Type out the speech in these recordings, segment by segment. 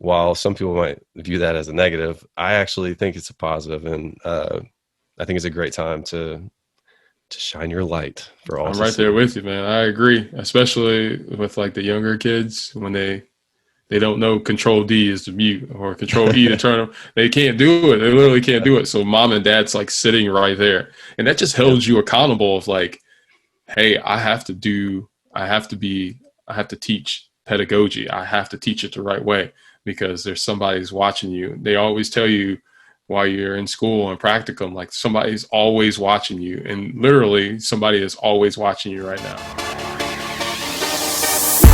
while some people might view that as a negative, I actually think it's a positive, and I think it's a great time to shine your light for all I'm to right there see. with you, man. I agree, especially with like the younger kids when they don't know Control D is to mute or Control E to turn them. They can't do it. They literally can't do it. So mom and dad's like sitting right there, and that just Yeah. holds you accountable. Of like, hey, I have to teach pedagogy. I have to teach it the right way because there's somebody's watching you. They always tell you while you're in school and practicum, like somebody's always watching you, and literally somebody is always watching you right now.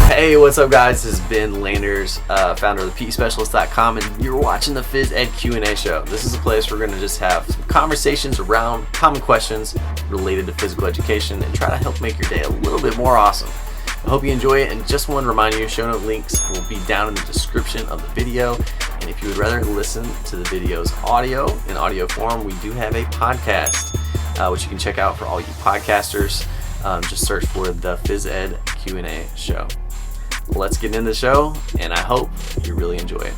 Hey, what's up, guys? This is Ben Landers, founder of the PESpecialist.com, and you're watching the Phys Ed Q&A show. This is a place we're going to just have some conversations around common questions related to physical education and try to help make your day a little bit more awesome. I hope you enjoy it, and just want to remind you, show note links will be down in the description of the video. And if you would rather listen to the video's audio in audio form, we do have a podcast, which you can check out for all you podcasters. Just search for the Phys Ed Q&A show. Let's get into the show, and I hope you really enjoy it.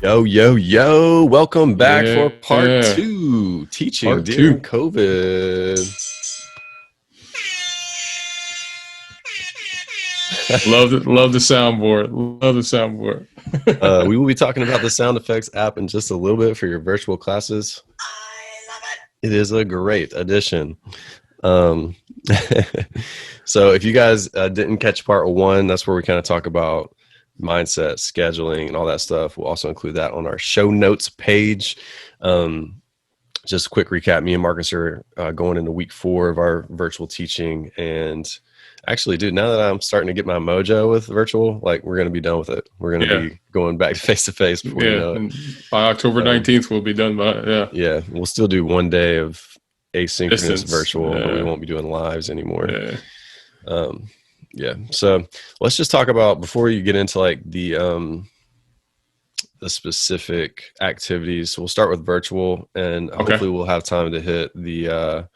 Yo, welcome back Yeah. for part 2, teaching Part during 2. COVID. Love the soundboard. Love the soundboard. We will be talking about the sound effects app in just a little bit for your virtual classes. I love it. It is a great addition. So if you guys didn't catch part 1, that's where we kind of talk about mindset, scheduling, and all that stuff. We'll also include that on our show notes page. Just a quick recap. Me and Marcus are going into week 4 of our virtual teaching. And actually, dude, now that I'm starting to get my mojo with virtual, like, we're going to be done with it. We're going to be going back to face-to-face before you know it. By October 19th, we'll be done by it. Yeah, we'll still do one day of asynchronous Distance. virtual, but we won't be doing lives anymore. Yeah. So let's just talk about, before you get into like the specific activities. So we'll start with virtual, and hopefully we'll have time to hit the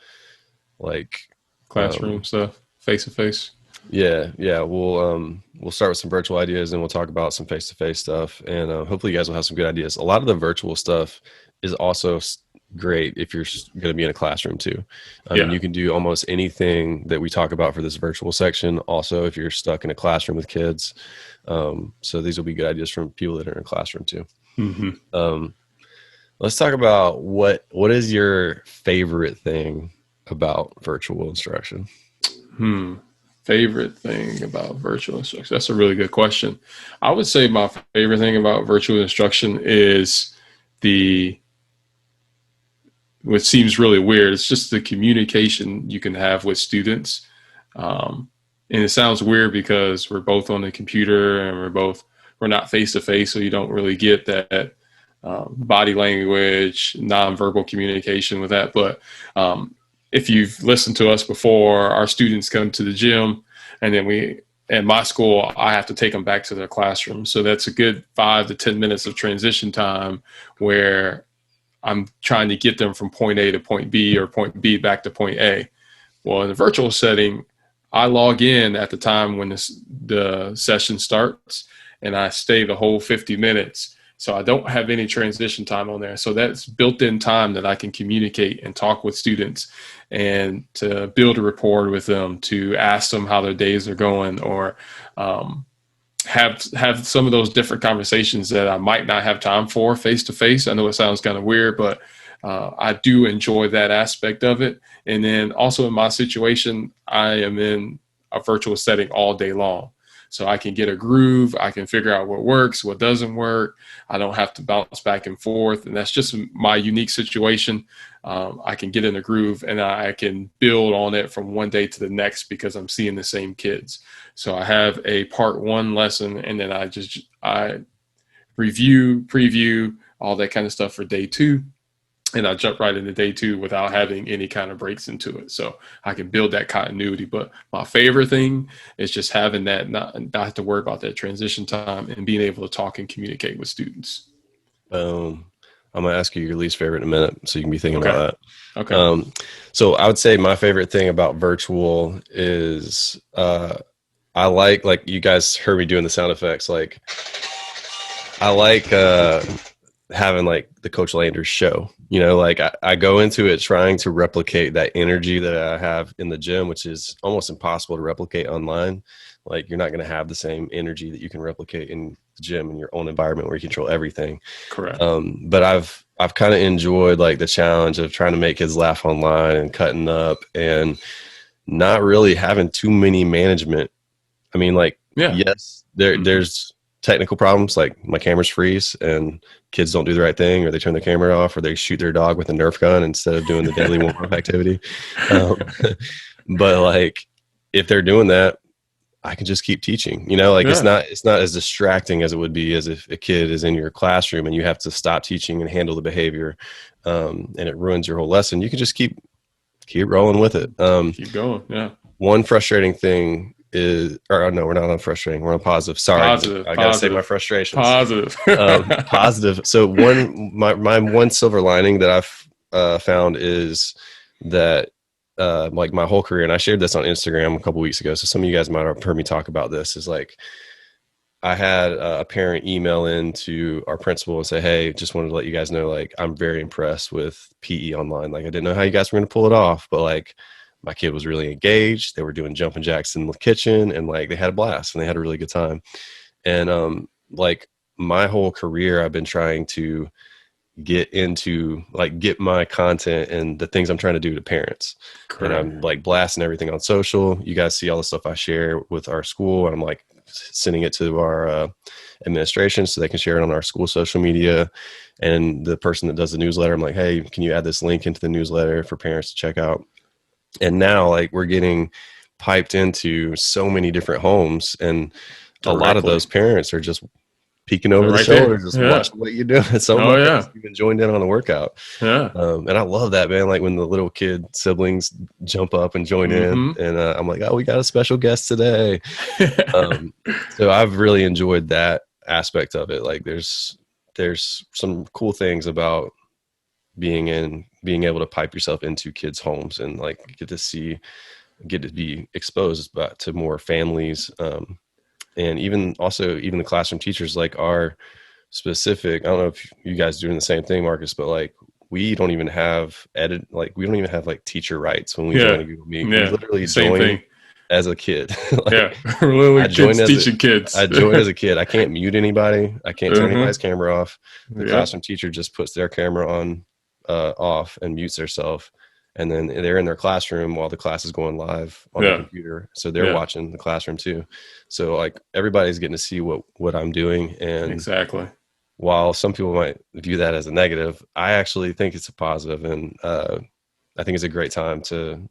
classroom stuff, face to face. Yeah. We'll start with some virtual ideas, and we'll talk about some face to face stuff, and hopefully you guys will have some good ideas. A lot of the virtual stuff is also great if you're going to be in a classroom too. You can do almost anything that we talk about for this virtual section also if you're stuck in a classroom with kids. So these will be good ideas from people that are in a classroom too. Mm-hmm. Let's talk about what is your favorite thing about virtual instruction? Favorite thing about virtual instruction? That's a really good question. I would say my favorite thing about virtual instruction is which seems really weird, it's just the communication you can have with students. And it sounds weird because we're both on the computer and we're not face to face, so you don't really get that body language, nonverbal communication with that. But if you've listened to us before, our students come to the gym, and then at my school, I have to take them back to their classroom. So that's a good 5 to 10 minutes of transition time where I'm trying to get them from point A to point B, or point B back to point A. Well, in the virtual setting, I log in at the time when the session starts, and I stay the whole 50 minutes. So I don't have any transition time on there. So that's built-in time that I can communicate and talk with students, and to build a rapport with them, to ask them how their days are going, or have some of those different conversations that I might not have time for face to face. I know it sounds kind of weird, but I do enjoy that aspect of it. And then also in my situation, I am in a virtual setting all day long. So I can get a groove. I can figure out what works, what doesn't work. I don't have to bounce back and forth. And that's just my unique situation. I can get in a groove, and I can build on it from one day to the next because I'm seeing the same kids. So I have a part 1 lesson, and then I review, preview, all that kind of stuff for day 2. And I jump right into day 2 without having any kind of breaks into it. So I can build that continuity. But my favorite thing is just having that, not have to worry about that transition time, and being able to talk and communicate with students. I'm going to ask you your least favorite in a minute, so you can be thinking about that. Okay. So I would say my favorite thing about virtual is I like you guys heard me doing the sound effects. Like, I like having like the Coach Landers show. You know, like I go into it trying to replicate that energy that I have in the gym, which is almost impossible to replicate online. Like you're not going to have the same energy that you can replicate in the gym in your own environment where you control everything. Correct. But I've kind of enjoyed like the challenge of trying to make kids laugh online and cutting up and not really having too many management. I mean, like, yes, there's technical problems, like my cameras freeze and kids don't do the right thing, or they turn their camera off, or they shoot their dog with a Nerf gun instead of doing the daily warm-up activity. But like, if they're doing that, I can just keep teaching, you know, like it's not as distracting as it would be as if a kid is in your classroom and you have to stop teaching and handle the behavior. And it ruins your whole lesson. You can just keep rolling with it. Keep going. Yeah. One frustrating thing is, or no, we're not on frustrating. We're on positive. Sorry. I got to say my frustrations. Positive. So my one silver lining that I've found is that, like my whole career, and I shared this on Instagram a couple weeks ago, so some of you guys might have heard me talk about this, is like I had a parent email in to our principal and say, hey, just wanted to let you guys know, like, I'm very impressed with PE online. Like, I didn't know how you guys were going to pull it off, but like my kid was really engaged. They were doing jumping jacks in the kitchen and like they had a blast and they had a really good time. And like my whole career, I've been trying to get my content and the things I'm trying to do to parents. Correct. And I'm like blasting everything on social. You guys see all the stuff I share with our school, and I'm like sending it to our administration so they can share it on our school social media. And the person that does the newsletter, I'm like, hey, can you add this link into the newsletter for parents to check out? And now like we're getting piped into so many different homes, and a lot of those parents are just peeking over the shoulder, just watching what you're doing. Some of my even joined in on the workout. And I love that, man. Like when the little kid siblings jump up and join in, and I'm like, oh, we got a special guest today. So I've really enjoyed that aspect of it. Like there's some cool things about being able to pipe yourself into kids' homes and like get to be exposed to more families. And even the classroom teachers, like our specific, I don't know if you guys are doing the same thing, Marcus, but like we don't even have like teacher rights when we join a Google Meet. We literally join as a kid. Like, we're literally kids teaching kids. I joined as a kid. I can't mute anybody. I can't turn anybody's camera off. The classroom teacher just puts their camera on off and mutes themselves. And then they're in their classroom while the class is going live on the computer. So they're watching the classroom too. So like everybody's getting to see what I'm doing. And exactly. While some people might view that as a negative, I actually think it's a positive. And I think it's a great time to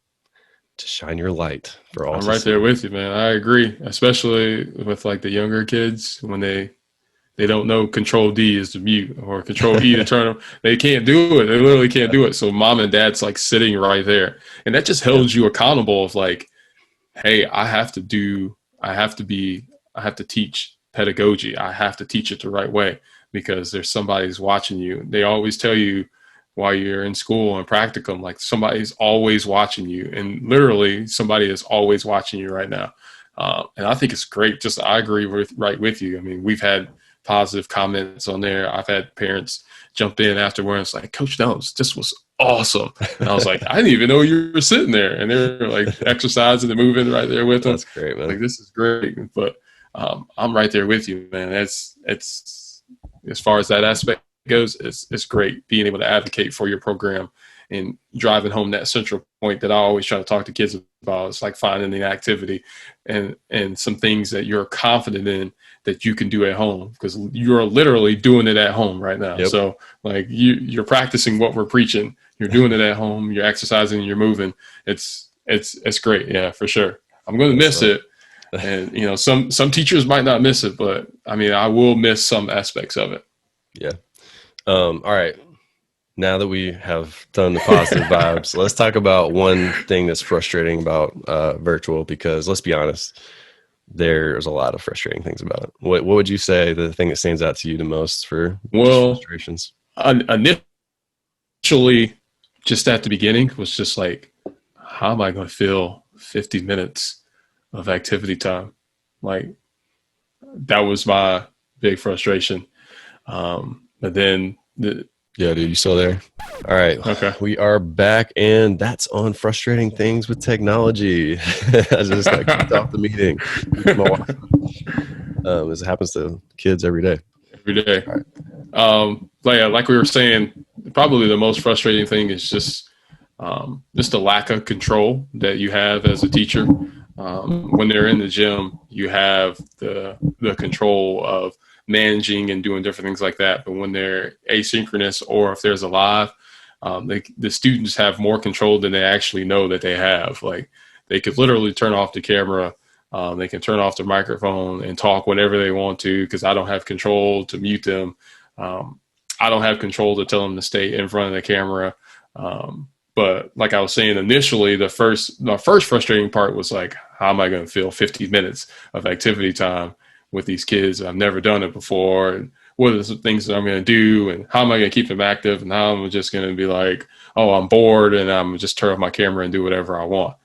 shine your light for all. I'm right there with you, man. I agree. Especially with like the younger kids when they don't know Control D is to mute or Control E to turn them. They can't do it. They literally can't do it. So mom and dad's like sitting right there. And that just holds you accountable of like, hey, I have to teach pedagogy. I have to teach it the right way because there's somebody's watching you. They always tell you while you're in school and practicum, like somebody's always watching you. And literally somebody is always watching you right now. And I think it's great. I agree with you. I mean, we've had positive comments on there. I've had parents jump in afterwards like, Coach Downs, this was awesome. And I was like, I didn't even know you were sitting there. And they're like exercising and moving right there with them. That's great, man. Like, this is great. But I'm right there with you, man. It's as far as that aspect goes, it's great being able to advocate for your program and driving home that central point that I always try to talk to kids about. It's like finding an activity and some things that you're confident in that you can do at home, because you're literally doing it at home right now. Yep. So like you're practicing what we're preaching. You're doing it at home. You're exercising. You're moving. It's great. Yeah, for sure. I'm going to miss it. And some teachers might not miss it, but I mean, I will miss some aspects of it. Yeah. All right. Now that we have done the positive vibes, let's talk about one thing that's frustrating about virtual, because let's be honest, there's a lot of frustrating things about it. What would you say the thing that stands out to you the most for frustrations? Initially, just at the beginning, was just like, how am I going to fill 50 minutes of activity time? Like, that was my big frustration. But then Yeah, dude, you still there? All right. Okay. We are back, and that's on frustrating things with technology. I just got kicked off the meeting. As it happens to kids every day. Every day. Right. Like we were saying, probably the most frustrating thing is just the lack of control that you have as a teacher. When they're in the gym, you have the control of managing and doing different things like that. But when they're asynchronous, or if there's a live, the students have more control than they actually know that they have. Like, they could literally turn off the camera. They can turn off the microphone and talk whenever they want to, because I don't have control to mute them. I don't have control to tell them to stay in front of the camera. But like I was saying initially, the first frustrating part was like, how am I going to fill 50 minutes of activity time with these kids? I've never done it before. And what are the things that I'm going to do? And how am I going to keep them active? And how am I just going to be like, oh, I'm bored, and I'm just turn off my camera and do whatever I want.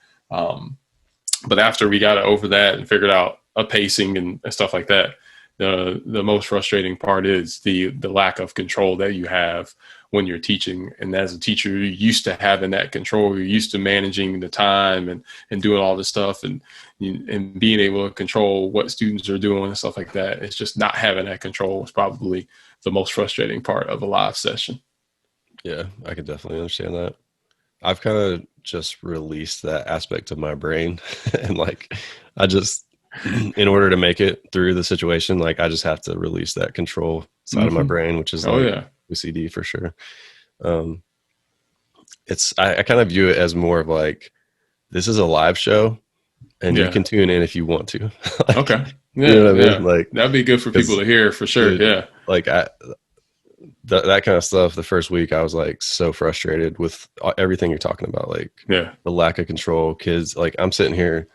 But after we got over that and figured out a pacing and stuff like that, the most frustrating part is the lack of control that you have when you're teaching. And as a teacher, you're used to having that control. You're used to managing the time and doing all this stuff and being able to control what students are doing and stuff like that. It's just not having that control is probably the most frustrating part of a live session. Yeah, I could definitely understand that. I've kind of just released that aspect of my brain and like, I just, in order to make it through the situation, like I just have to release that control side of my brain, which is OCD for sure. I kind of view it as more of like, this is a live show and you can tune in if you want to. Like, okay. Yeah, you know what I mean? Like, that'd be good for people to hear for sure. Dude, like that kind of stuff. The first week I was like so frustrated with everything you're talking about. Like the lack of control, kids, like I'm sitting here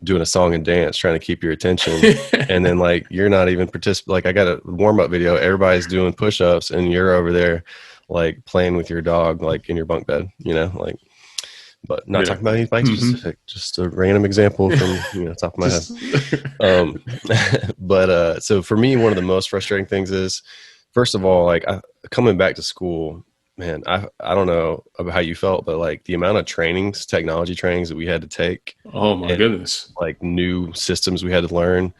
doing a song and dance, trying to keep your attention. And then like, you're not even participating. Like I got a warm up video. Everybody's doing push-ups and you're over there like playing with your dog, like in your bunk bed, you know, like, but not talking about anybody specific, just a random example from, top of my head. But so for me, one of the most frustrating things is, first of all, like coming back to school, man, I don't know about how you felt, but like the amount of technology trainings that we had to take. Oh my goodness. Like new systems we had to learn.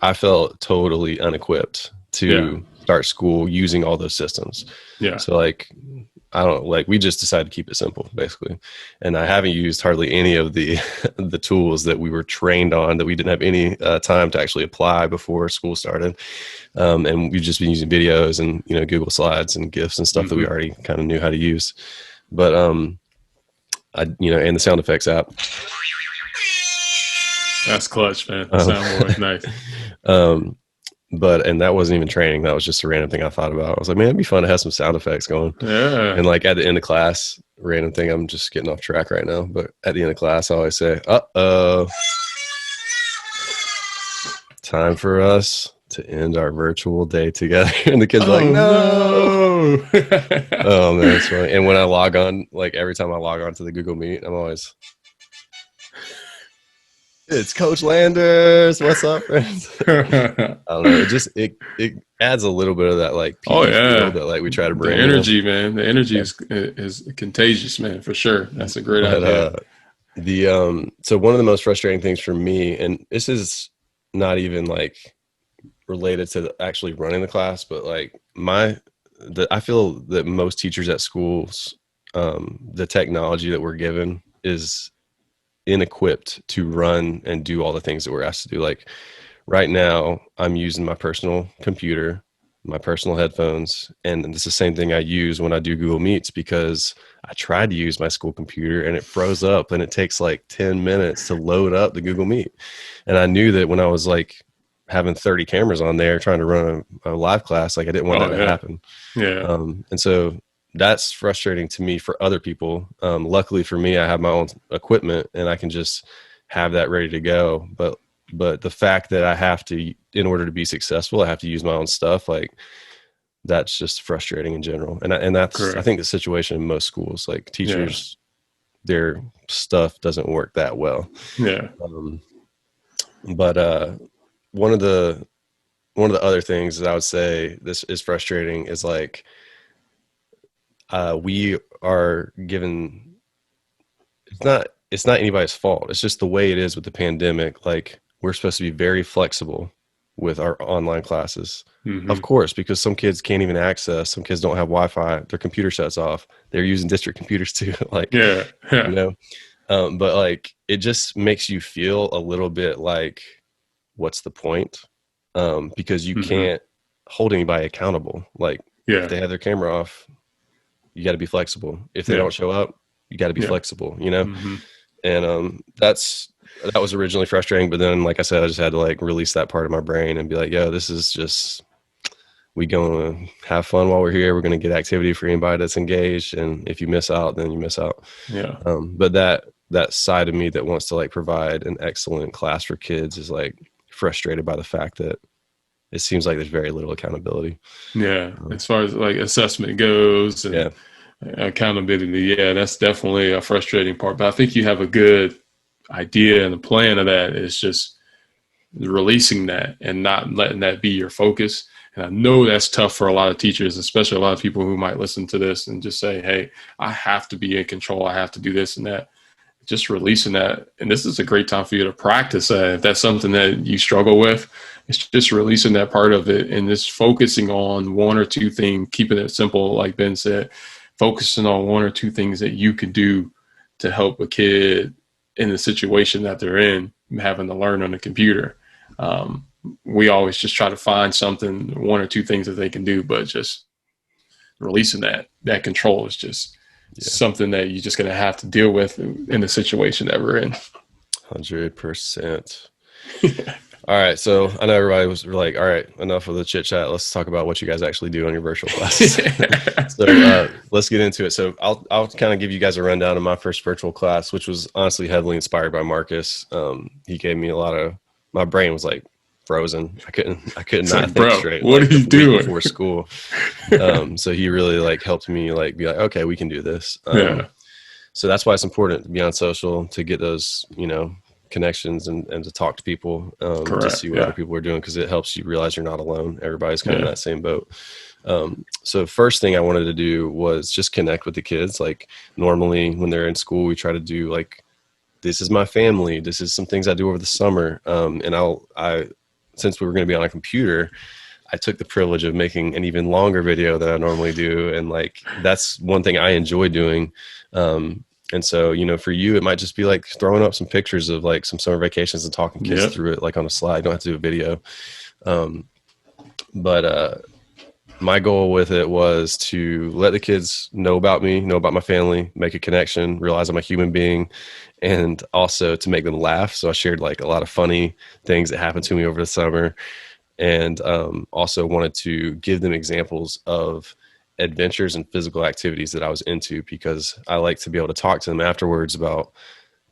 I felt totally unequipped to start school using all those systems. Yeah. So like, we just decided to keep it simple basically. And I haven't used hardly any of the tools that we were trained on that we didn't have any time to actually apply before school started. And we've just been using videos and, Google Slides and GIFs and stuff that we already kind of knew how to use. But, and the sound effects app. That's clutch, man. Soundboard, nice. And that wasn't even training. That was just a random thing I thought about. I was like, man, it'd be fun to have some sound effects going. Yeah. And like at the end of class, random thing, I'm just getting off track right now. But at the end of class, I always say, time for us to end our virtual day together. And the kids are like, no. Oh man, it's funny. And when I log on, like every time I log on to the Google Meet, I'm always, it's Coach Landers. What's up, friends? I don't know. It adds a little bit of that like that like we try to bring. The energy, man. The energy is contagious, man, for sure. That's a great idea. So one of the most frustrating things for me, and this is not even like related to actually running the class, but like I feel that most teachers at schools, the technology that we're given is inequipped to run and do all the things that we're asked to do. Like right now I'm using my personal computer, my personal headphones, and it's the same thing I use when I do Google Meets, because I tried to use my school computer and it froze up and it takes like 10 minutes to load up the Google Meet. And I knew that when I was like having 30 cameras on there trying to run a live class, like I didn't want that to happen. Yeah. And so that's frustrating to me for other people. Luckily for me, I have my own equipment and I can just have that ready to go. But the fact that I have to, in order to be successful, I have to use my own stuff. Like that's just frustrating in general. And that's, correct. I think the situation in most schools, like teachers, their stuff doesn't work that well. Yeah. But one of the one of the other things that I would say this is frustrating is like, we are given, it's not anybody's fault. It's just the way it is with the pandemic. Like, we're supposed to be very flexible with our online classes. Of course, because some kids can't even access, some kids don't have Wi-Fi, their computer shuts off. They're using district computers too. Like, you know, but like, it just makes you feel a little bit like, what's the point? Because you can't hold anybody accountable. Like, if they have their camera off, you got to be flexible. If they don't show up, you got to be flexible, you know? And that was originally frustrating, but then, like I said, I just had to like release that part of my brain and be like, yo, this is just, we going to have fun while we're here. We're going to get activity for anybody that's engaged. And if you miss out, then you miss out. But that side of me that wants to like provide an excellent class for kids is like frustrated by the fact that it seems like there's very little accountability. As far as like assessment goes and accountability, that's definitely a frustrating part. But I think you have a good idea and the plan of that is just releasing that and not letting that be your focus. And I know that's tough for a lot of teachers, especially a lot of people who might listen to this and just say, hey, I have to be in control. I have to do this and that. Just releasing that. And this is a great time for you to practice that. If that's something that you struggle with, it's just releasing that part of it and just focusing on one or two things, keeping it simple, like Ben said, focusing on one or two things that you can do to help a kid in the situation that they're in, having to learn on the computer. We always just try to find something, one or two things that they can do, but just releasing that control is just something that you're just going to have to deal with in the situation that we're in. 100%. All right. So I know everybody was like, all right, enough of the chit chat. Let's talk about what you guys actually do on your virtual classes. So let's get into it. So I'll kind of give you guys a rundown of my first virtual class, which was honestly heavily inspired by Marcus. He gave me my brain was like frozen. I couldn't not think straight. What are you doing before school? So he really like helped me like be like, okay, we can do this. So that's why it's important to be on social, to get those, connections and to talk to people, to see what other people are doing, because it helps you realize you're not alone. Everybody's kind of in that same boat. So first thing I wanted to do was just connect with the kids. Like, normally when they're in school, we try to do like, this is my family, this is some things I do over the summer. And since we were going to be on a computer, I took the privilege of making an even longer video than I normally do. And like, that's one thing I enjoy doing. And so, for you, it might just be like throwing up some pictures of like some summer vacations and talking kids through it, like on a slide. You don't have to do a video. But my goal with it was to let the kids know about me, know about my family, make a connection, realize I'm a human being, and also to make them laugh. So I shared like a lot of funny things that happened to me over the summer, and also wanted to give them examples of adventures and physical activities that I was into, because I like to be able to talk to them afterwards about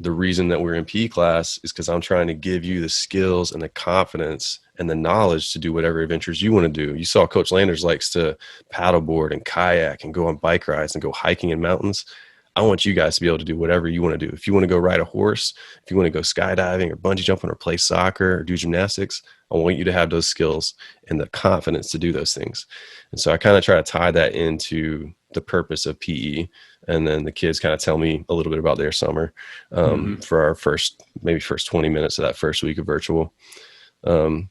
the reason that we're in PE class is because I'm trying to give you the skills and the confidence and the knowledge to do whatever adventures you want to do. You saw Coach Landers likes to paddleboard and kayak and go on bike rides and go hiking in mountains. I want you guys to be able to do whatever you want to do. If you want to go ride a horse, if you want to go skydiving or bungee jumping or play soccer or do gymnastics, I want you to have those skills and the confidence to do those things. And so I kind of try to tie that into the purpose of PE. And then the kids kind of tell me a little bit about their summer for our first 20 minutes of that first week of virtual. And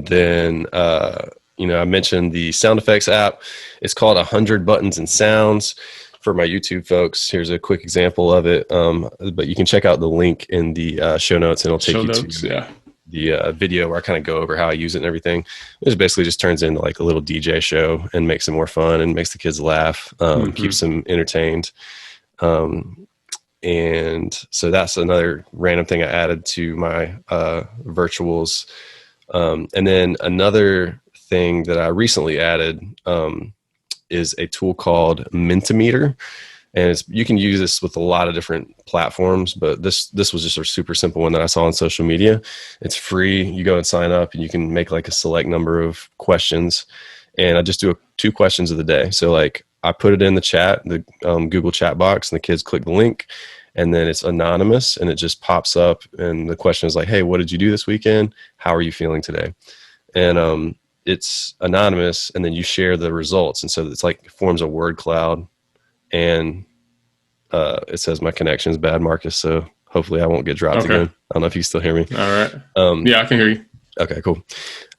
then, I mentioned the sound effects app. It's called 100 Buttons and Sounds. For my YouTube folks, here's a quick example of it. But you can check out the link in the show notes, and it'll take you to the video where I kind of go over how I use it and everything. It basically just turns into like a little DJ show and makes it more fun and makes the kids laugh, keeps them entertained. And so that's another random thing I added to my virtuals. And then another thing that I recently added is a tool called Mentimeter. And you can use this with a lot of different platforms, but this was just a super simple one that I saw on social media. It's free. You go and sign up and you can make like a select number of questions. And I just do 2 questions of the day. So like I put it in the chat, the Google chat box, and the kids click the link, and then it's anonymous and it just pops up. And the question is like, hey, what did you do this weekend? How are you feeling today? and it's anonymous, and then you share the results, and so it's like it forms a word cloud. And it says my connection is bad, Marcus, so hopefully I won't get dropped again. I don't know if you still hear me. All right. Yeah, I can hear you. Okay, cool.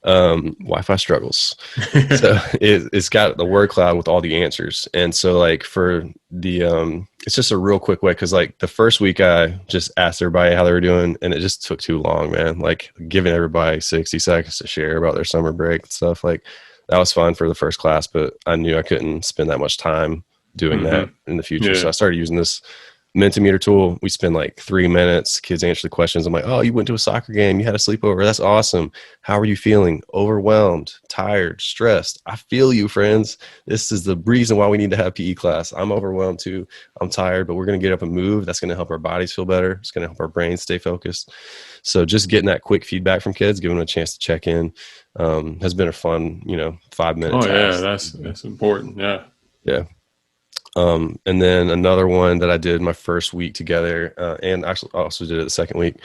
Wi-Fi struggles. So it's got the word cloud with all the answers. And so like for the, it's just a real quick way. Cause like the first week I just asked everybody how they were doing, and it just took too long, man. Like giving everybody 60 seconds to share about their summer break and stuff. Like that was fun for the first class, but I knew I couldn't spend that much time doing that in the future. Yeah. So I started using this Mentimeter tool. We spend like 3 minutes. Kids answer the questions. I'm like, oh, you went to a soccer game. You had a sleepover. That's awesome. How are you feeling? Overwhelmed, tired, stressed. I feel you, friends. This is the reason why we need to have PE class. I'm overwhelmed too. I'm tired, but we're going to get up and move. That's going to help our bodies feel better. It's going to help our brains stay focused. So just getting that quick feedback from kids, giving them a chance to check in, has been a fun, 5 minutes. Oh yeah, that's important. Yeah. Yeah. And then another one that I did my first week together, and actually also did it the second week,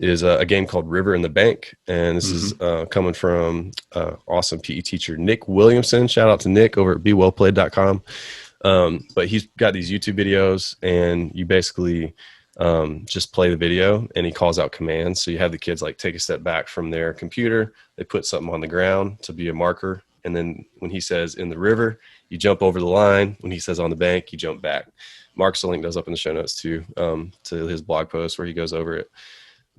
is a game called River in the Bank. And this is coming from awesome PE teacher, Nick Williamson. Shout out to Nick over at bewellplayed.com. But he's got these YouTube videos, and you basically just play the video, and he calls out commands. So you have the kids like take a step back from their computer. They put something on the ground to be a marker. And then when he says in the river, you jump over the line. When he says on the bank, you jump back. Mark's link those up in the show notes too, to his blog post where he goes over it.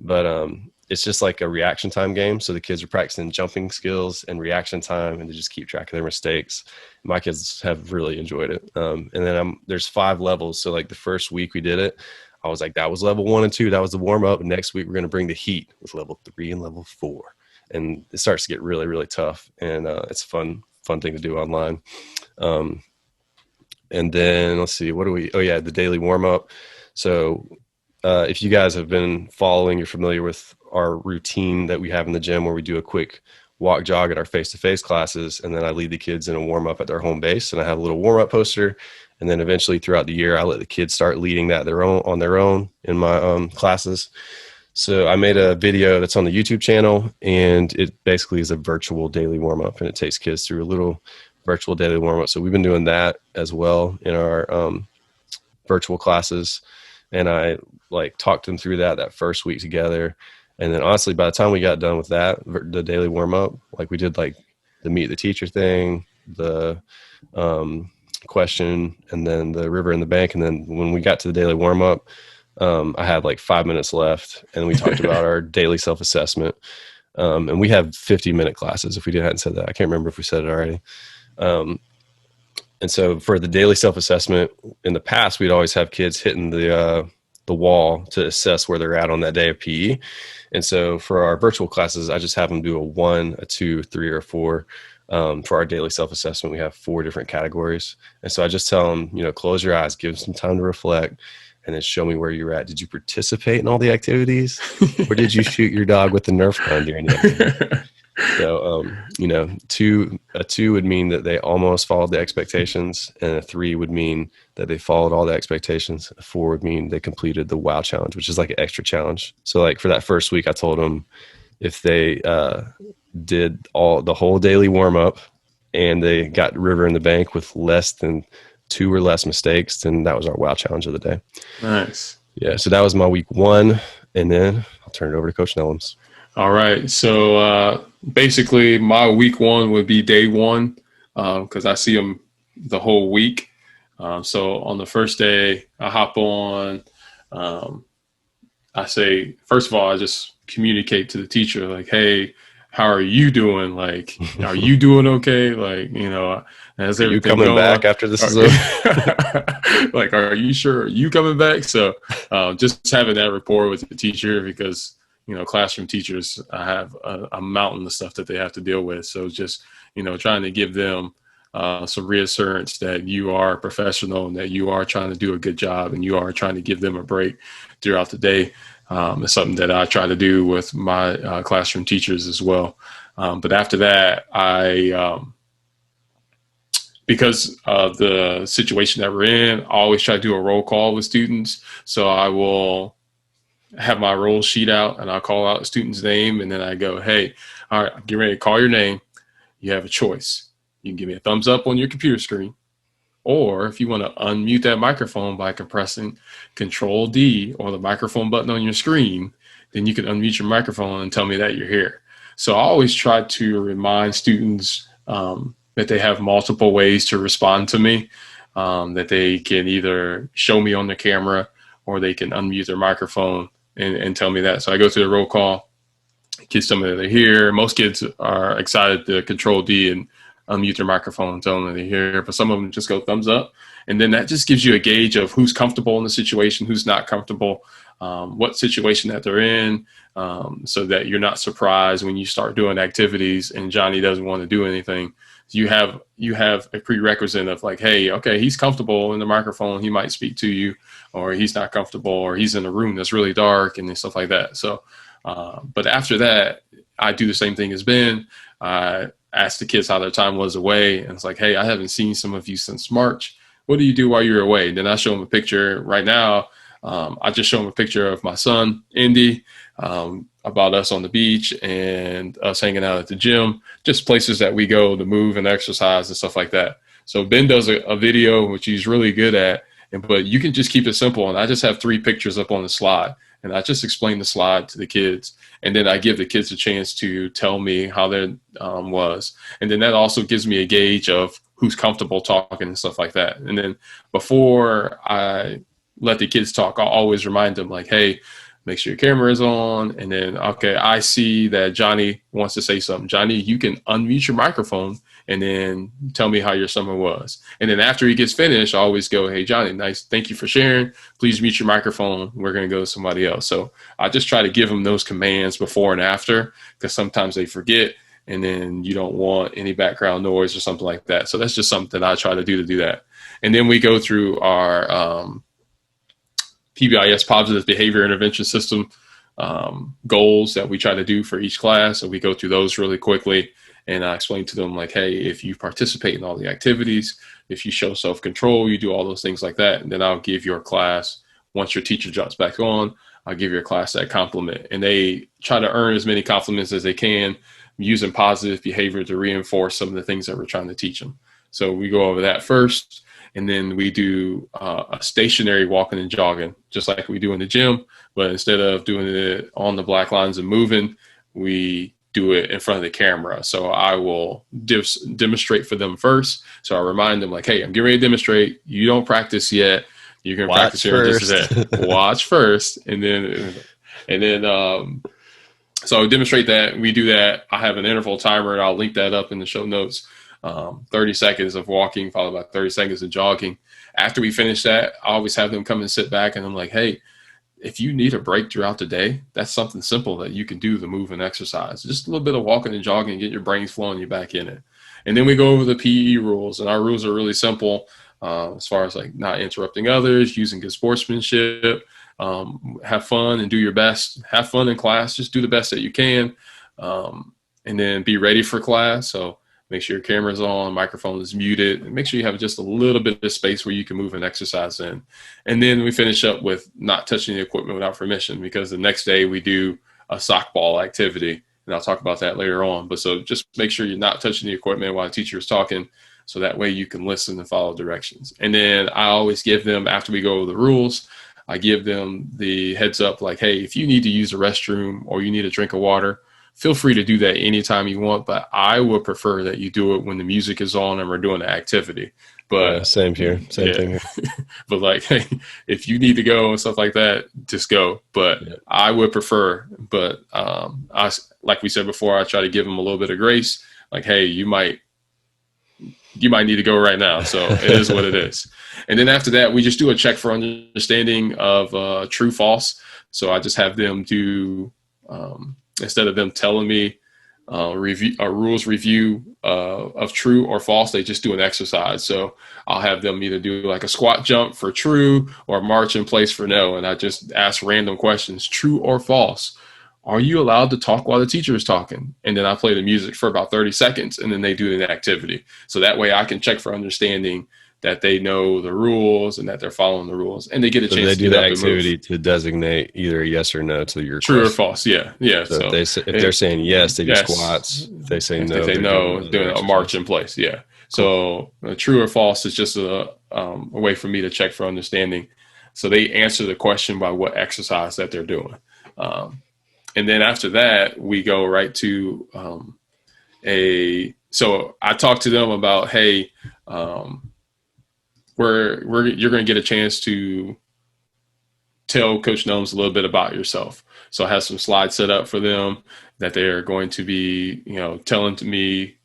But it's just like a reaction time game. So the kids are practicing jumping skills and reaction time, and they just keep track of their mistakes. My kids have really enjoyed it. And then there's 5 levels. So like the first week we did it, I was like, that was level 1 and 2. That was the warm up. And next week we're going to bring the heat with level 3 and level 4. And it starts to get really, really tough. And it's a fun thing to do online. And then let's see, the daily warm up. So if you guys have been following, you're familiar with our routine that we have in the gym where we do a quick walk jog at our face-to-face classes. And then I lead the kids in a warm up at their home base, and I have a little warm up poster. And then eventually throughout the year, I let the kids start leading that on their own in my classes. So I made a video that's on the YouTube channel, and it basically is a virtual daily warm-up, and it takes kids through a little virtual daily warm-up. So we've been doing that as well in our virtual classes, and I like talked them through that first week together. And then honestly, by the time we got done with that, the daily warm-up, like we did like the meet the teacher thing, the question, and then the river in the bank. And then when we got to the daily warm-up, I had like 5 minutes left, and we talked about our daily self-assessment. And we have 50-minute classes. If we hadn't said that, I can't remember if we said it already. And so for the daily self-assessment, in the past, we'd always have kids hitting the wall to assess where they're at on that day of PE. And so for our virtual classes, I just have them do a 1, a 2, 3, or 4. For our daily self-assessment, we have 4 different categories. And so I just tell them, close your eyes, give them some time to reflect, and then show me where you're at. Did you participate in all the activities, or did you shoot your dog with the Nerf gun during the activity? So, a 2 would mean that they almost followed the expectations, and a 3 would mean that they followed all the expectations. A 4 would mean they completed the WOW challenge, which is like an extra challenge. So like for that first week, I told them if they did the whole daily warm up and they got river in the bank with less than 2 or less mistakes, then that was our WOW challenge of the day. Nice. Yeah. So that was my week 1. And then I'll turn it over to Coach Nellums. All right. So basically my week 1 would be day 1 because I see them the whole week. So on the first day, I hop on. I say, first of all, I just communicate to the teacher like, hey, how are you doing? Like, are you doing okay? Like, as everything you coming going back after this is over? Like, are you sure? Are you coming back? So just having that rapport with the teacher, because, classroom teachers have a mountain of stuff that they have to deal with. So just, trying to give them some reassurance that you are a professional and that you are trying to do a good job and you are trying to give them a break throughout the day. It's something that I try to do with my classroom teachers as well. But after that, because of the situation that we're in, I always try to do a roll call with students. So I will have my roll sheet out, and I'll call out a student's name, and then I go, hey, all right, get ready to call your name. You have a choice. You can give me a thumbs up on your computer screen, or if you want to unmute that microphone by compressing Control D or the microphone button on your screen, then you can unmute your microphone and tell me that you're here. So I always try to remind students that they have multiple ways to respond to me, that they can either show me on the camera or they can unmute their microphone and tell me that. So I go through the roll call. Kids tell me that they're here. Most kids are excited to Control D and unmute their microphone and tell them that they're here. But some of them just go thumbs up. And then that just gives you a gauge of who's comfortable in the situation, who's not comfortable, what situation that they're in, so that you're not surprised when you start doing activities and Johnny doesn't want to do anything. You have a prerequisite of like, hey, okay, he's comfortable in the microphone. He might speak to you, or he's not comfortable, or he's in a room that's really dark and stuff like that. So, but after that, I do the same thing as Ben. I ask the kids how their time was away. And it's like, hey, I haven't seen some of you since March. What do you do while you're away? And then I show them a picture right now. I just show them a picture of my son, Indy, about us on the beach and us hanging out at the gym, just places that we go to move and exercise and stuff like that. So Ben does a video, which he's really good at, but you can just keep it simple. And I just have 3 pictures up on the slide, and I just explain the slide to the kids. And then I give the kids a chance to tell me how their was. And then that also gives me a gauge of who's comfortable talking and stuff like that. And then before I let the kids talk, I'll always remind them like, hey, make sure your camera is on. And then, okay, I see that Johnny wants to say something. Johnny, you can unmute your microphone and then tell me how your summer was. And then after he gets finished, I always go, hey, Johnny, nice. Thank you for sharing. Please mute your microphone. We're going to go to somebody else. So I just try to give them those commands before and after, because sometimes they forget, and then you don't want any background noise or something like that. So that's just something I try to do that. And then we go through our PBIS, Positive Behavior Intervention System, goals that we try to do for each class. So we go through those really quickly. And I explain to them like, hey, if you participate in all the activities, if you show self-control, you do all those things like that. And then I'll give your class, once your teacher jumps back on, I'll give your class that compliment. And they try to earn as many compliments as they can, using positive behavior to reinforce some of the things that we're trying to teach them. So we go over that first. And then we do a stationary walking and jogging, just like we do in the gym. But instead of doing it on the black lines and moving, we do it in front of the camera. So I will demonstrate for them first. So I remind them like, hey, I'm getting ready to demonstrate. You don't practice yet. You're going to practice here in just a second. Watch first. And then so I demonstrate that. We do that. I have an interval timer, and I'll link that up in the show notes. 30 seconds of walking followed by 30 seconds of jogging. After we finish that, I always have them come and sit back, and I'm like, hey, if you need a break throughout the day, that's something simple that you can do to move and exercise. Just a little bit of walking and jogging, get your brains flowing, you back in it. And then we go over the PE rules, and our rules are really simple as far as like not interrupting others, using good sportsmanship, have fun and do your best. Have fun in class, just do the best that you can, and then be ready for class. So make sure your camera's on, microphone is muted, and make sure you have just a little bit of space where you can move and exercise in. And then we finish up with not touching the equipment without permission, because the next day we do a softball activity, and I'll talk about that later on. But so just make sure you're not touching the equipment while the teacher is talking, so that way you can listen and follow directions. And then I always give them, after we go over the rules, I give them the heads up like, hey, if you need to use the restroom or you need a drink of water, feel free to do that anytime you want, but I would prefer that you do it when the music is on and we're doing the activity. But yeah, same here. Same thing here. But like, hey, if you need to go and stuff like that, just go. But yeah, I would prefer, but like we said before, I try to give them a little bit of grace. Like, hey, you might need to go right now. So it is what it is. And then after that, we just do a check for understanding of true, false. So I just have them do, instead of them telling me rules review of true or false, they just do an exercise. So I'll have them either do like a squat jump for true or march in place for no. And I just ask random questions, true or false. Are you allowed to talk while the teacher is talking? And then I play the music for about 30 seconds, and then they do the activity. So that way I can check for understanding that they know the rules and that they're following the rules, and they get a So chance they to do get the up and move. activity to designate either a yes or no to your True or question. false. Yeah. So if they're saying yes, they do squats. If they say no, they say they're no, doing doing a march exercise. in place. Yeah. Cool. So true or false is just a way for me to check for understanding. So they answer the question by what exercise that they're doing. And then after that, we go right to so I talk to them about, hey, you're going to get a chance to tell Coach Gnomes a little bit about yourself. So I have some slides set up for them that they are going to be, telling to me,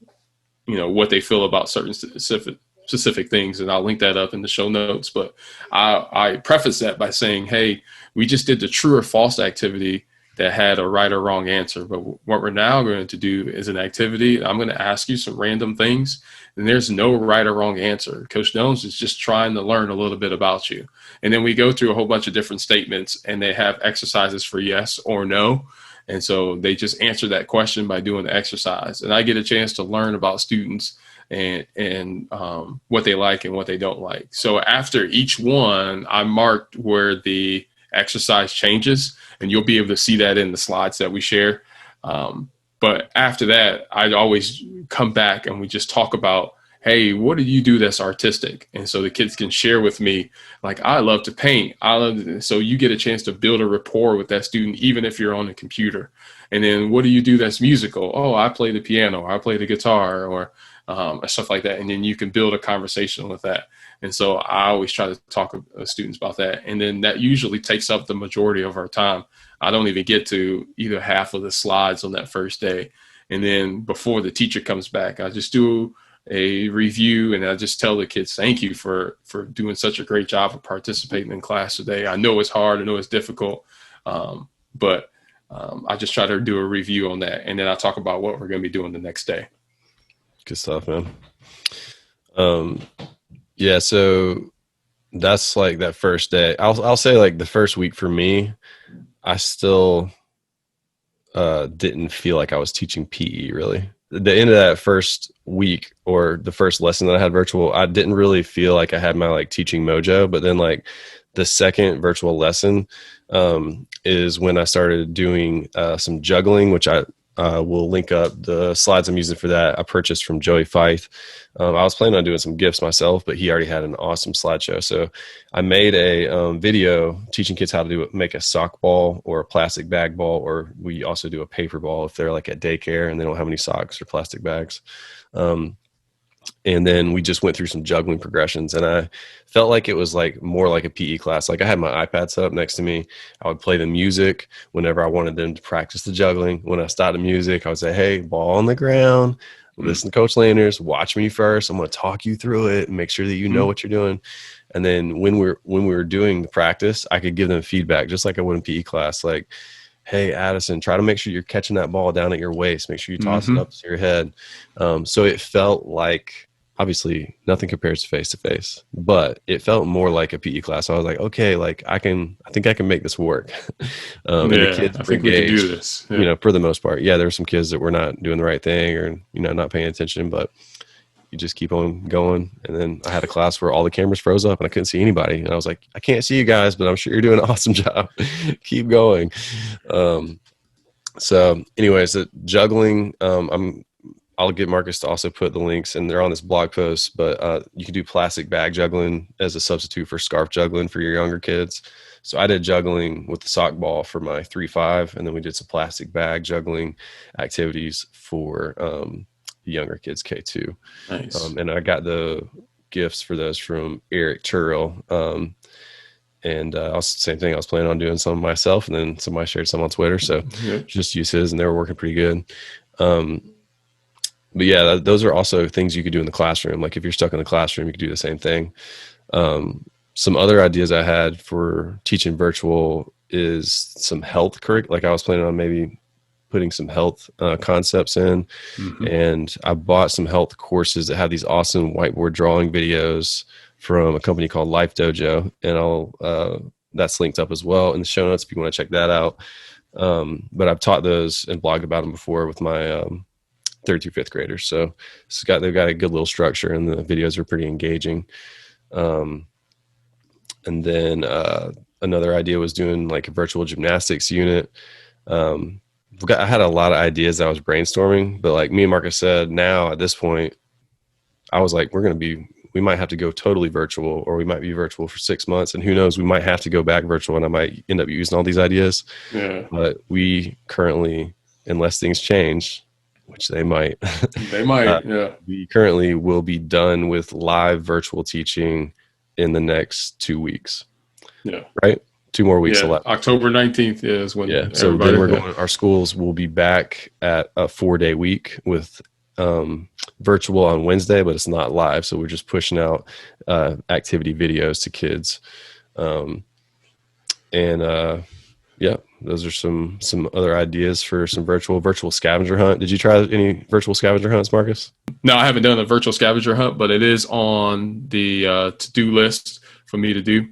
what they feel about certain specific things. And I'll link that up in the show notes. But I preface that by saying, hey, we just did the true or false activity that had a right or wrong answer. But what we're now going to do is an activity. I'm going to ask you some random things, and there's no right or wrong answer. Coach Jones is just trying to learn a little bit about you. And then we go through a whole bunch of different statements, and they have exercises for yes or no. And so they just answer that question by doing the exercise. And I get a chance to learn about students and what they like and what they don't like. So after each one, I marked where the exercise changes, and you'll be able to see that in the slides that we share. But after that, I'd always come back and we just talk about, hey, what do you do that's artistic? And so the kids can share with me, like, I love to paint. So you get a chance to build a rapport with that student, even if you're on the computer. And then what do you do that's musical? Oh, I play the piano, or I play the guitar, or stuff like that. And then you can build a conversation with that. And so I always try to talk to students about that. And then that usually takes up the majority of our time. I don't even get to either half of the slides on that first day. And then before the teacher comes back, I just do a review, and I just tell the kids, thank you for doing such a great job of participating in class today. I know it's hard. I know it's difficult. But I just try to do a review on that. And then I talk about what we're going to be doing the next day. Good stuff, man. Yeah, so that's like that first day. I'll say like the first week for me, I still didn't feel like I was teaching PE really. The end of that first week, or the first lesson that I had virtual, I didn't really feel like I had my like teaching mojo. But then like the second virtual lesson is when I started doing some juggling, which I will link up the slides I'm using for that. I purchased from Joey Fife. I was planning on doing some gifts myself, but he already had an awesome slideshow. So I made a video teaching kids how to make a sock ball or a plastic bag ball, or we also do a paper ball if they're like at daycare and they don't have any socks or plastic bags. And then we just went through some juggling progressions, and I felt like it was like more like a PE class. Like I had my iPad set up next to me. I would play the music whenever I wanted them to practice the juggling. When I started the music, I would say, hey, ball on the ground. Listen to Coach Landers. Watch me first. I'm going to talk you through it and make sure that you know what you're doing. And then when we were doing the practice, I could give them feedback just like I would in PE class. Like, hey, Addison, try to make sure you're catching that ball down at your waist. Make sure you toss it up to your head. So it felt like, obviously nothing compares to face, but it felt more like a PE class. So I was like, okay, like I think I can make this work. And the kids I think we can do this. Yeah. For the most part. Yeah, there were some kids that were not doing the right thing, or, not paying attention, but you just keep on going. And then I had a class where all the cameras froze up and I couldn't see anybody. And I was like, I can't see you guys, but I'm sure you're doing an awesome job. Keep going. So anyways, the juggling, I'll get Marcus to also put the links, and they're on this blog post, but you can do plastic bag juggling as a substitute for scarf juggling for your younger kids. So I did juggling with the sock ball for my 3-5, and then we did some plastic bag juggling activities for the younger kids, K2. Nice. And I got the gifts for those from Eric Turrell. And same thing, I was planning on doing some myself, and then somebody shared some on Twitter. So just use his, and they were working pretty good. But yeah, those are also things you could do in the classroom. Like if you're stuck in the classroom, you could do the same thing. Some other ideas I had for teaching virtual is some health like I was planning on maybe putting some health concepts in. And I bought some health courses that have these awesome whiteboard drawing videos from a company called Life Dojo. And that's linked up as well in the show notes if you want to check that out. But I've taught those and blogged about them before with my 3rd through 5th graders. So they've got a good little structure, and the videos are pretty engaging. And then another idea was doing like a virtual gymnastics unit. I had a lot of ideas that I was brainstorming, but like me and Marcus said, now at this point, I was like, we might have to go totally virtual, or we might be virtual for 6 months. And who knows, we might have to go back virtual and I might end up using all these ideas. Yeah. But we currently, unless things change, which they might, yeah. We currently will be done with live virtual teaching in the next 2 weeks. Yeah. Right? 2 more weeks. Yeah. October 19th is when. Yeah. So then we're going, our schools will be back at a 4-day week with virtual on Wednesday, but it's not live. So we're just pushing out activity videos to kids. Yeah, those are some other ideas for some virtual scavenger hunt. Did you try any virtual scavenger hunts, Marcus? No, I haven't done a virtual scavenger hunt, but it is on the to-do list for me to do.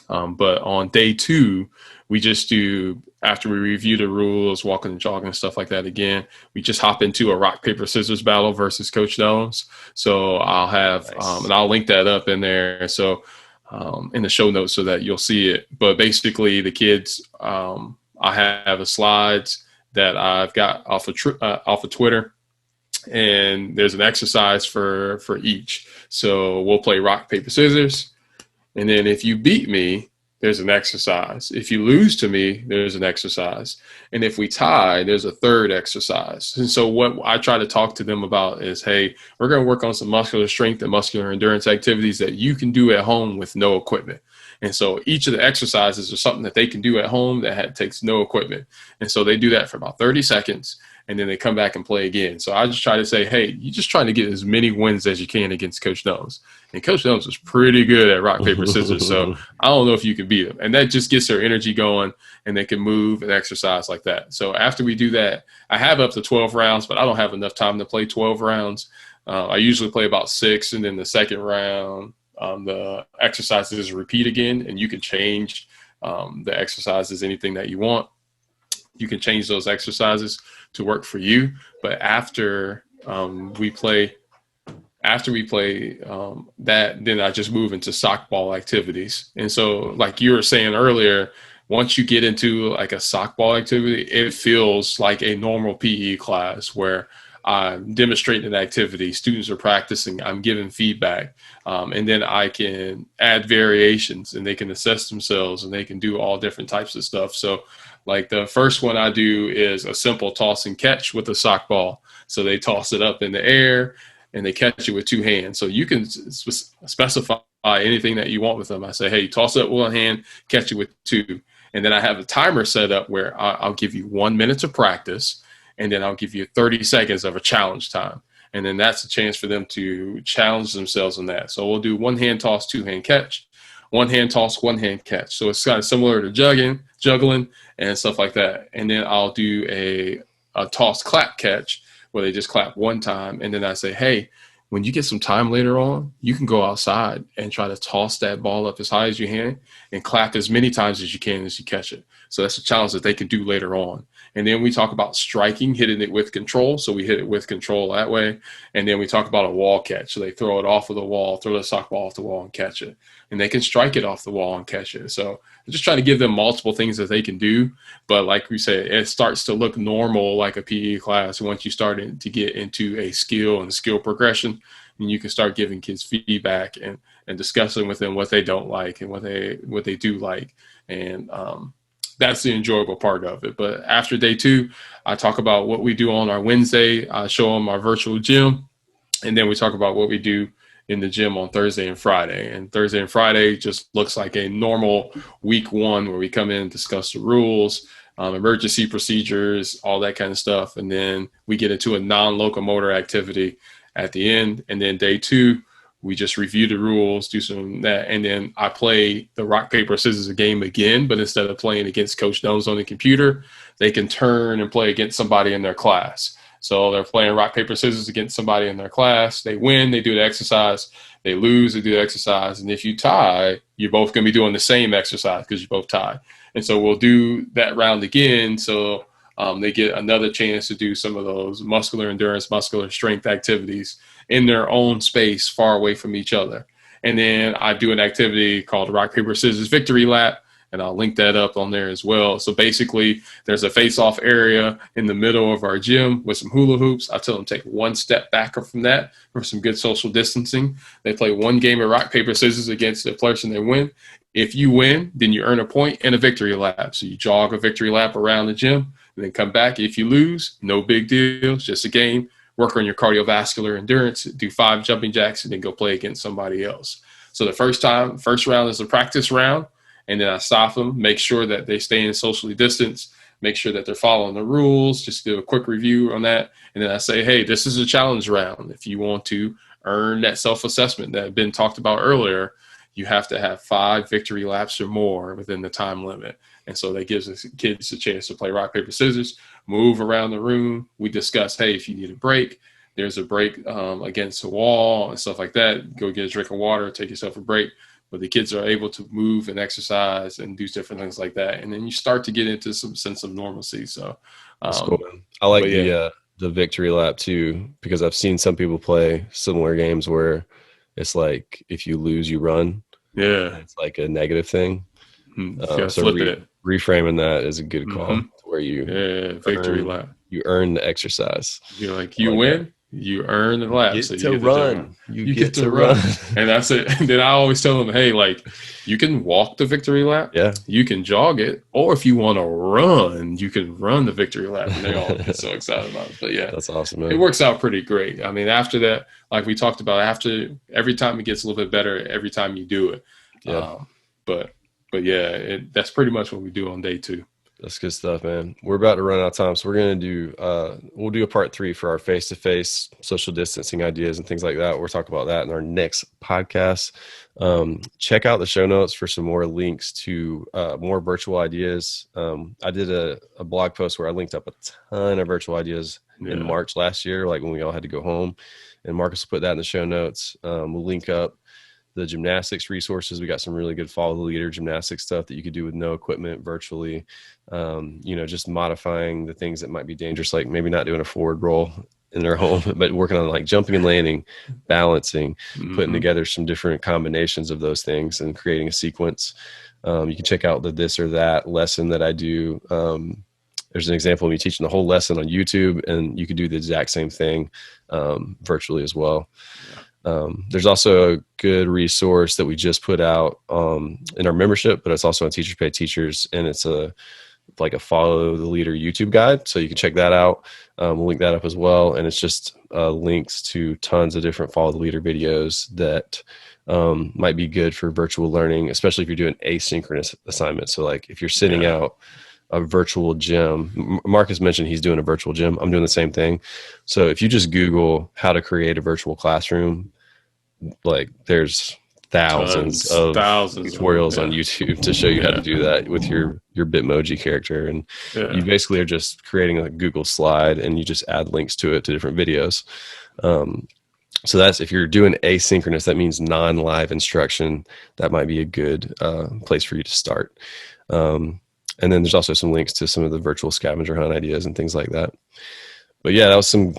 But on day 2, we just do, after we review the rules, walking and jogging and stuff like that again, we just hop into a rock, paper, scissors battle versus Coach Jones. So I'll have, nice. And I'll link that up in there. So in the show notes so that you'll see it. But basically the kids, I have the slides that I've got off of Twitter, and there's an exercise for each. So we'll play rock, paper, scissors. And then if you beat me, there's an exercise. If you lose to me, there's an exercise. And if we tie, there's a third exercise. And so what I try to talk to them about is, hey, we're going to work on some muscular strength and muscular endurance activities that you can do at home with no equipment. And so each of the exercises are something that they can do at home that takes no equipment. And so they do that for about 30 seconds. And then they come back and play again. So I just try to say, hey, you're just trying to get as many wins as you can against Coach Jones. And Coach Jones is pretty good at rock, paper, scissors. So I don't know if you can beat him. And that just gets their energy going, and they can move and exercise like that. So after we do that, I have up to 12 rounds, but I don't have enough time to play 12 rounds. I usually play about 6, and then the second round, the exercises repeat again, and you can change the exercises, anything that you want. You can change those exercises to work for you. But after we play that, then I just move into softball activities. And so, like you were saying earlier, once you get into like a softball activity, it feels like a normal PE class where I'm demonstrating an activity, students are practicing, I'm giving feedback, and then I can add variations, and they can assess themselves, and they can do all different types of stuff. So like the first one I do is a simple toss and catch with a softball. So they toss it up in the air and they catch it with 2 hands. So you can specify anything that you want with them. I say, hey, toss it with 1 hand, catch it with 2. And then I have a timer set up where I'll give you 1 minute to practice, and then I'll give you 30 seconds of a challenge time. And then that's a chance for them to challenge themselves in that. So we'll do 1 hand toss, 2 hand catch, 1 hand toss, 1 hand catch. So it's kind of similar to juggling and stuff like that. And then I'll do a toss clap catch where they just clap 1 time. And then I say, hey, when you get some time later on, you can go outside and try to toss that ball up as high as you can and clap as many times as you can as you catch it. So that's a challenge that they can do later on. And then we talk about striking, hitting it with control. So we hit it with control that way. And then we talk about a wall catch. So they throw it off of the wall, throw the softball off the wall and catch it. And they can strike it off the wall and catch it. So I'm just trying to give them multiple things that they can do. But like we said, it starts to look normal like a PE class once you start to get into a skill and skill progression. And you can start giving kids feedback and discussing with them what they don't like and what they do like. And that's the enjoyable part of it. But after day 2, I talk about what we do on our Wednesday. I show them our virtual gym. And then we talk about what we do in the gym on Thursday and Friday. And Thursday and Friday just looks like a normal week 1 where we come in and discuss the rules, emergency procedures, all that kind of stuff. And then we get into a non-locomotor activity at the end. And then day 2, we just review the rules, do some that, and then I play the rock, paper, scissors game again, but instead of playing against Coach Jones on the computer, they can turn and play against somebody in their class. So they're playing rock, paper, scissors against somebody in their class. They win, they do the exercise. They lose, they do the exercise. And if you tie, you're both going to be doing the same exercise because you both tie. And so we'll do that round again. So they get another chance to do some of those muscular endurance, muscular strength activities in their own space, far away from each other. And then I do an activity called rock, paper, scissors victory lap. And I'll link that up on there as well. So basically, there's a face-off area in the middle of our gym with some hula hoops. I tell them take one step back from that for some good social distancing. They play one game of rock, paper, scissors against the person they win. If you win, then you earn a point and a victory lap. So you jog a victory lap around the gym and then come back. If you lose, no big deal. It's just a game. Work on your cardiovascular endurance, do 5 jumping jacks, and then go play against somebody else. So the first round is a practice round. And then I stop them, make sure that they stay in socially distanced, make sure that they're following the rules, just do a quick review on that. And then I say, hey, this is a challenge round. If you want to earn that self-assessment that had been talked about earlier, you have to have 5 victory laps or more within the time limit. And so that gives the kids a chance to play rock, paper, scissors, move around the room. We discuss, hey, if you need a break, there's a break against the wall and stuff like that. Go get a drink of water, take yourself a break. But the kids are able to move and exercise and do different things like that. And then you start to get into some sense of normalcy. So that's cool, man. I like the victory lap too, because I've seen some people play similar games where it's like, if you lose, you run. Yeah. It's like a negative thing. So reframing that is a good call, where you victory lap. You earn the exercise. You're like, you win. That. You earn the lap. You get to run. You get to run. And that's it. And then I always tell them, hey, like, you can walk the victory lap. Yeah. You can jog it. Or if you want to run, you can run the victory lap. And they all get so excited about it. But yeah. That's awesome, man. It works out pretty great. I mean, after that, like we talked about, after every time it gets a little bit better every time you do it. Yeah. But yeah, that's pretty much what we do on day 2. That's good stuff, man. We're about to run out of time, so we're going to do we'll do a part 3 for our face-to-face social distancing ideas and things like that. We'll talk about that in our next podcast. Check out the show notes for some more links to more virtual ideas. I did a blog post where I linked up a ton of virtual ideas in March last year, like when we all had to go home. And Marcus will put that in the show notes. We'll link up the gymnastics resources. We got some really good follow the leader gymnastics stuff that you could do with no equipment virtually. Just modifying the things that might be dangerous, like maybe not doing a forward roll in their home, but working on like jumping and landing, balancing, putting together some different combinations of those things and creating a sequence. You can check out the this or that lesson that I do. There's an example of me teaching the whole lesson on YouTube, and you could do the exact same thing virtually as well. There's also a good resource that we just put out in our membership, but it's also on iteachpe teachers, and it's like a follow the leader YouTube guide. So you can check that out. We'll link that up as well. And it's just links to tons of different follow the leader videos that might be good for virtual learning, especially if you're doing asynchronous assignments. So like if you're sitting out a virtual gym, Marcus mentioned he's doing a virtual gym. I'm doing the same thing. So if you just Google how to create a virtual classroom, like there's thousands of tutorials on YouTube to show you how to do that with your Bitmoji character. And you basically are just creating a Google slide and you just add links to it to different videos. So that's, if you're doing asynchronous, that means non-live instruction. That might be a good place for you to start. And then there's also some links to some of the virtual scavenger hunt ideas and things like that. But yeah, that was some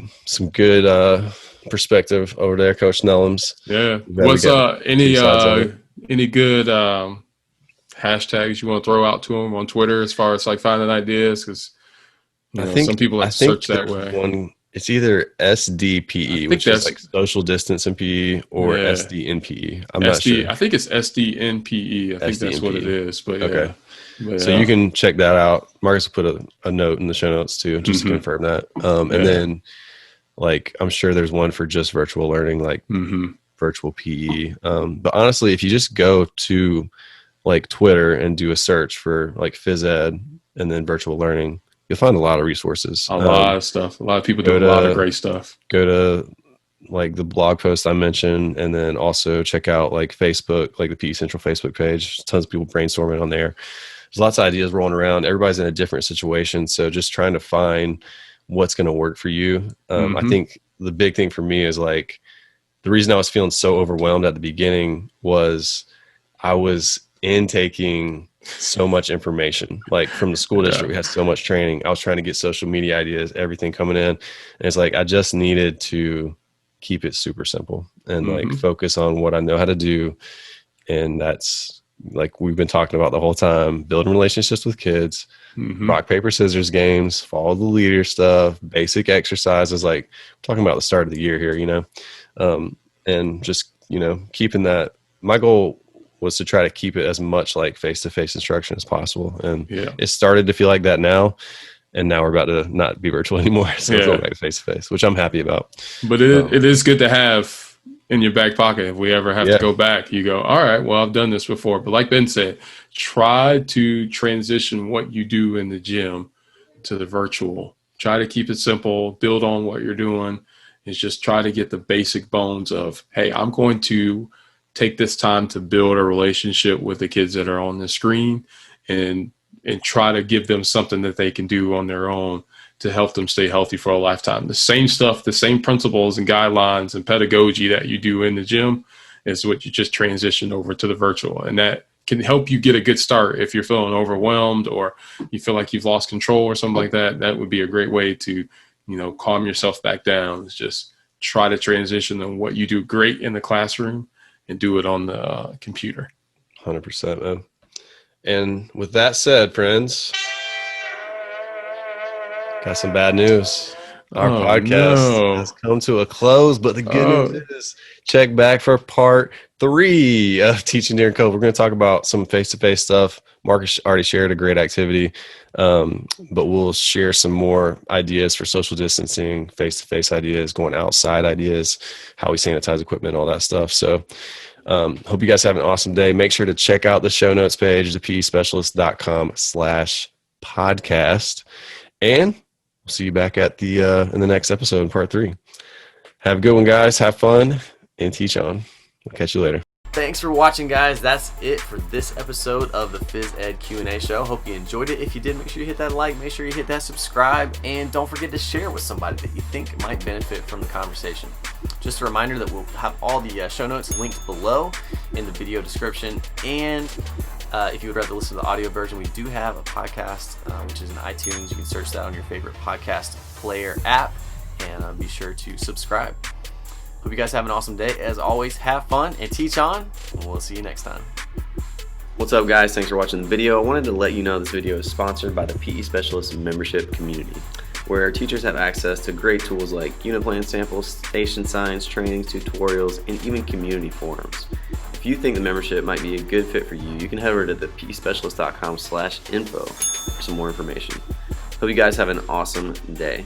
good perspective over there, Coach Nellums. Yeah. What's any good hashtags you want to throw out to them on Twitter as far as like finding ideas? Because I think some people like to search that way. It's either SDPE, which is like social distance in PE, or SDNPE. I'm not sure. I think it's SDNPE. I think that's what it is. But okay. So you can check that out. Marcus will put a note in the show notes too, just to confirm that. And then, like, I'm sure there's one for just virtual learning, like virtual PE. But honestly, if you just go to like Twitter and do a search for like phys ed and then virtual learning, you'll find a lot of resources. A lot of stuff. A lot of people do a lot of great stuff. Go to like the blog post I mentioned, and then also check out like Facebook, like the PE Central Facebook page. Tons of people brainstorming on there. There's lots of ideas rolling around. Everybody's in a different situation. So just trying to find what's going to work for you. I think the big thing for me is like, the reason I was feeling so overwhelmed at the beginning was I was intaking so much information, like from the school district. We had so much training. I was trying to get social media ideas, everything coming in. And it's like, I just needed to keep it super simple and like focus on what I know how to do. And that's like we've been talking about the whole time, building relationships with kids, rock, paper, scissors games, follow the leader stuff, basic exercises, like we're talking about the start of the year here, you know, and just, you know, keeping that. My goal was to try to keep it as much like face-to-face instruction as possible. And it started to feel like that now. And now we're about to not be virtual anymore. So we're going back to face-to-face, which I'm happy about. But it is good to have in your back pocket. If we ever have to go back, you go, all right, well, I've done this before. But like Ben said, try to transition what you do in the gym to the virtual. Try to keep it simple, build on what you're doing. Is just try to get the basic bones of, hey, I'm going to take this time to build a relationship with the kids that are on the screen and try to give them something that they can do on their own to help them stay healthy for a lifetime. The same stuff, the same principles and guidelines and pedagogy that you do in the gym is what you just transition over to the virtual. And that can help you get a good start if you're feeling overwhelmed or you feel like you've lost control or something like that. That would be a great way to, you know, calm yourself back down. Is just try to transition on what you do great in the classroom and do it on the computer. 100%, man. And with that said, friends, got some bad news. Our podcast has come to a close, but the good news is check back for part 3 of Teaching During COVID. We're going to talk about some face-to-face stuff. Marcus already shared a great activity, but we'll share some more ideas for social distancing, face-to-face ideas, going outside ideas, how we sanitize equipment, all that stuff. So hope you guys have an awesome day. Make sure to check out the show notes page, thepespecialist.com/podcast. And we'll see you back at the in the next episode in part 3. Have a good one, guys. Have fun and teach on. We'll catch you later. Thanks for watching, guys. That's it for this episode of the Phys Ed Q&A show. Hope you enjoyed it. If you did, make sure you hit that like, make sure you hit that subscribe, and don't forget to share with somebody that you think might benefit from the conversation. Just a reminder that we'll have all the show notes linked below in the video description, and if you would rather listen to the audio version, we do have a podcast, which is in iTunes. You can search that on your favorite podcast player app, and be sure to subscribe. Hope you guys have an awesome day. As always, have fun and teach on, and we'll see you next time. What's up, guys? Thanks for watching the video. I wanted to let you know this video is sponsored by the PE Specialist membership community, where teachers have access to great tools like unit plan samples, station signs, trainings, tutorials, and even community forums. If you think the membership might be a good fit for you, you can head over to thepespecialist.com/info for some more information. Hope you guys have an awesome day.